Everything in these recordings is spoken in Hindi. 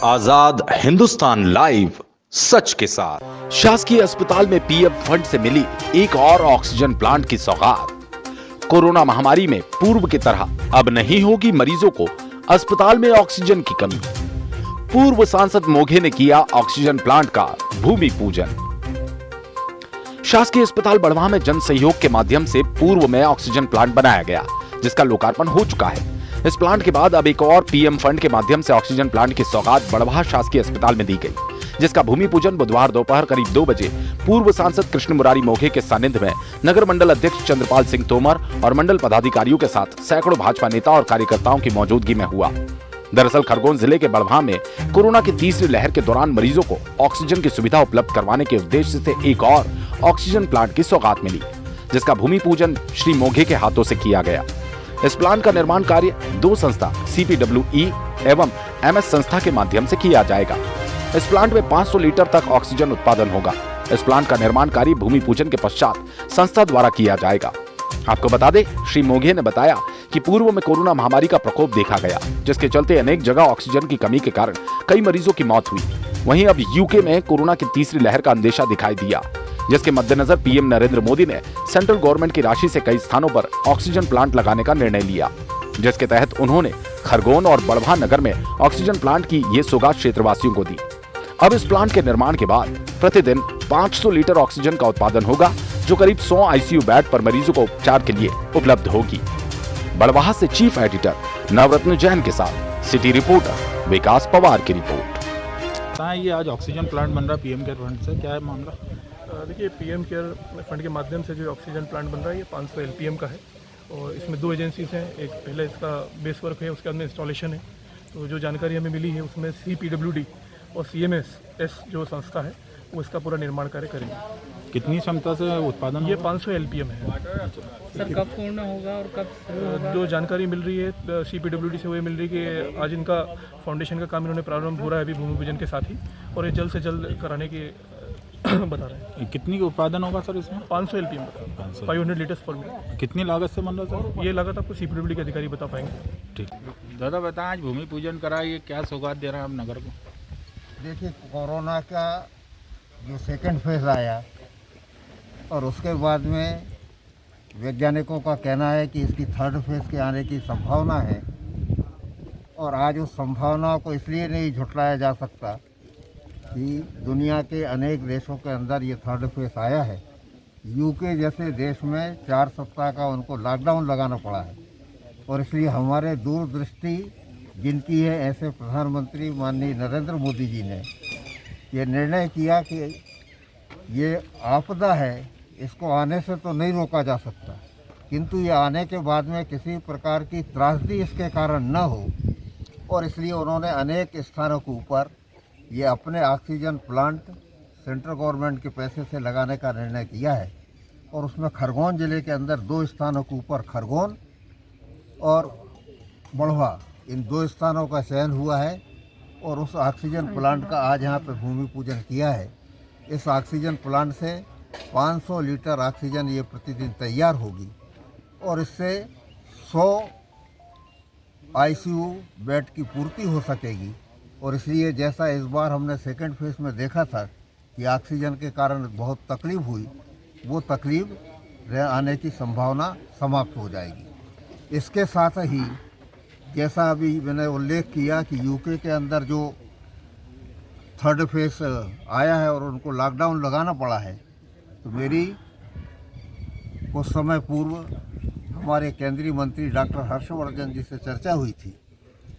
आजाद हिंदुस्तान लाइव, सच के साथ। शासकीय अस्पताल में पीएम फंड से मिली एक और ऑक्सीजन प्लांट की सौगात। कोरोना महामारी में पूर्व की तरह अब नहीं होगी मरीजों को अस्पताल में ऑक्सीजन की कमी। पूर्व सांसद मोघे ने किया ऑक्सीजन प्लांट का भूमि पूजन। शासकीय अस्पताल बढ़वा में जन सहयोग के माध्यम से पूर्व में ऑक्सीजन प्लांट बनाया गया, जिसका लोकार्पण हो चुका है। इस प्लांट के बाद अब एक और पीएम फंड के माध्यम से ऑक्सीजन प्लांट की सौगात बढ़वा शासकीय अस्पताल में दी गई, जिसका भूमि पूजन बुधवार दोपहर करीब 2 बजे पूर्व सांसद कृष्ण मुरारी मोघे के सानिध्य में नगर मंडल अध्यक्ष चंद्रपाल सिंह तोमर और मंडल पदाधिकारियों के साथ सैकड़ों भाजपा नेता और कार्यकर्ताओं की मौजूदगी में हुआ। दरअसल खरगोन जिले के बढ़वा में कोरोना की तीसरी लहर के दौरान मरीजों को ऑक्सीजन की सुविधा उपलब्ध करवाने के उद्देश्य से एक और ऑक्सीजन प्लांट की सौगात मिली, जिसका भूमि पूजन श्री मोघे के हाथों से किया गया। इस प्लांट का निर्माण कार्य 2 संस्था CPWE एवं MS संस्था के माध्यम से किया जाएगा। इस प्लांट में 500 लीटर तक ऑक्सीजन उत्पादन होगा। इस प्लांट का निर्माण कार्य भूमि पूजन के पश्चात संस्था द्वारा किया जाएगा। आपको बता दें, श्री मोघे ने बताया कि पूर्व में कोरोना महामारी का प्रकोप देखा गया, जिसके चलते अनेक जगह ऑक्सीजन की कमी के कारण कई मरीजों की मौत हुई। वहीं अब यूके में कोरोना की तीसरी लहर का अंदेशा दिखाई दिया, जिसके मद्देनजर पीएम नरेंद्र मोदी ने सेंट्रल गवर्नमेंट की राशि से कई स्थानों पर ऑक्सीजन प्लांट लगाने का निर्णय लिया, जिसके तहत उन्होंने खरगोन और बढ़वा नगर में ऑक्सीजन प्लांट की ये सौगात क्षेत्रवासियों को दी। अब इस प्लांट के निर्माण के बाद प्रतिदिन 500 लीटर ऑक्सीजन का उत्पादन होगा, जो करीब 100 ICU बेड पर मरीजों को उपचार के लिए उपलब्ध होगी। बढ़वा से चीफ एडिटर नवरत्न जैन के साथ सिटी रिपोर्टर विकास पवार की रिपोर्ट। ये आज ऑक्सीजन प्लांट बन रहा है पीएम केयर फंड से, क्या है मामला? देखिए, पीएम केयर फंड के माध्यम से जो ऑक्सीजन प्लांट बन रहा है ये 500 LPM का है और इसमें 2 एजेंसीज हैं। एक पहले इसका बेस वर्क है, उसके बाद में इंस्टॉलेशन है। तो जो जानकारी हमें मिली है उसमें CPWD और CMS जो संस्था है वो इसका पूरा निर्माण कार्य करेंगे। कितनी क्षमता से उत्पादन? ये 500 LPM है। सर, कब पूर्ण होगा और कब शुरू होगा? जो जानकारी मिल रही है CPWD से वो ये मिल रही है कि आज इनका फाउंडेशन का काम इन्होंने प्रारंभ हो रहा है अभी भूमि पूजन के साथ ही, और ये जल्द से जल्द कराने की बता रहे हैं। कितनी का उत्पादन होगा सर इसमें? 500 LPM बता, 500 लीटर्स पर मिनट। कितनी लागत से बन रहा सर? ये लागत आपको CPWD के अधिकारी बता पाएंगे। ठीक, दादा बताएं, आज भूमि पूजन करा, ये क्या सौगात दे रहा है आप नगर को? देखिए, कोरोना का जो सेकंड फेज आया और उसके बाद में वैज्ञानिकों का कहना है कि इसकी थर्ड फेज के आने की संभावना है, और आज उस संभावना को इसलिए नहीं झुठलाया जा सकता कि दुनिया के अनेक देशों के अंदर ये थर्ड फेज आया है। यूके जैसे देश में 4 सप्ताह का उनको लॉकडाउन लगाना पड़ा है, और इसलिए हमारे दूरदृष्टि जिनकी है ऐसे प्रधानमंत्री माननीय नरेंद्र मोदी जी ने ये निर्णय किया कि ये आपदा है, इसको आने से तो नहीं रोका जा सकता, किंतु ये आने के बाद में किसी प्रकार की त्रासदी इसके कारण न हो, और इसलिए उन्होंने अनेक स्थानों के ऊपर ये अपने ऑक्सीजन प्लांट सेंट्रल गवर्नमेंट के पैसे से लगाने का निर्णय किया है। और उसमें खरगोन ज़िले के अंदर 2 स्थानों के ऊपर खरगोन और बढ़वा, इन 2 स्थानों का चयन हुआ है, और उस ऑक्सीजन प्लांट का आज यहाँ पे भूमि पूजन किया है। इस ऑक्सीजन प्लांट से 500 लीटर ऑक्सीजन ये प्रतिदिन तैयार होगी, और इससे 100 ICU बेड की पूर्ति हो सकेगी। और इसलिए जैसा इस बार हमने सेकंड फेज में देखा था कि ऑक्सीजन के कारण बहुत तकलीफ हुई, वो तकलीफ आने की संभावना समाप्त हो जाएगी। इसके साथ ही जैसा अभी मैंने उल्लेख किया कि यूके के अंदर जो थर्ड फेज आया है और उनको लॉकडाउन लगाना पड़ा है, तो मेरी कुछ समय पूर्व हमारे केंद्रीय मंत्री डॉक्टर हर्षवर्धन जी से चर्चा हुई थी,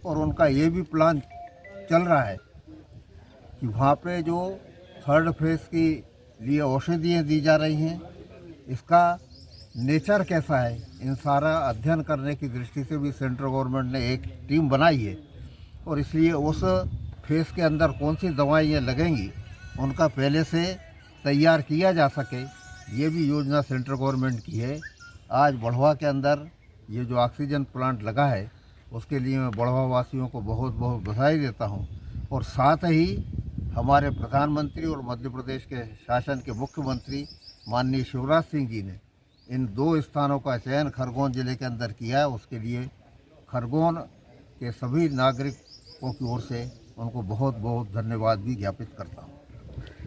और उनका ये भी प्लान चल रहा है कि वहाँ पे जो थर्ड फेज के लिए औषधियाँ दी जा रही हैं, इसका नेचर कैसा है, इन सारा अध्ययन करने की दृष्टि से भी सेंट्रल गवर्नमेंट ने एक टीम बनाई है, और इसलिए उस फेज के अंदर कौन सी दवाइयाँ लगेंगी उनका पहले से तैयार किया जा सके, ये भी योजना सेंट्रल गवर्नमेंट की है। आज बढ़वा के अंदर ये जो ऑक्सीजन प्लांट लगा है उसके लिए मैं बढ़वा वासियों को बहुत बहुत बधाई देता हूँ, और साथ ही हमारे प्रधानमंत्री और मध्य प्रदेश के शासन के मुख्यमंत्री माननीय शिवराज सिंह जी ने इन 2 स्थानों का चयन खरगोन ज़िले के अंदर किया है। उसके लिए खरगोन के सभी नागरिक की ओर से उनको बहुत बहुत धन्यवाद भी ज्ञापित करता हूँ।